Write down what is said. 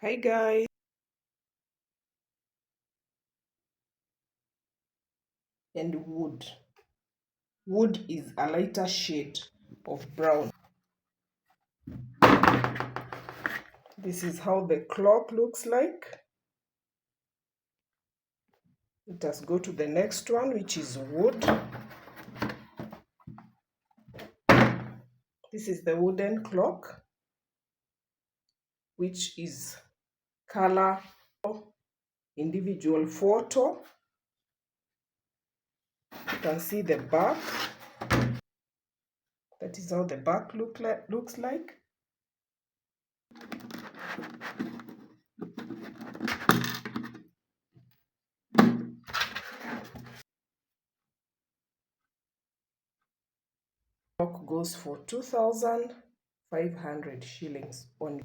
Hi guys. And wood. Wood is a lighter shade of brown. This is how the clock looks like. Let us go to the next one, which is wood. This is the wooden clock, which is color individual photo. You can see the back. That is how the back looks like. Clock goes for 2,500 shillings only.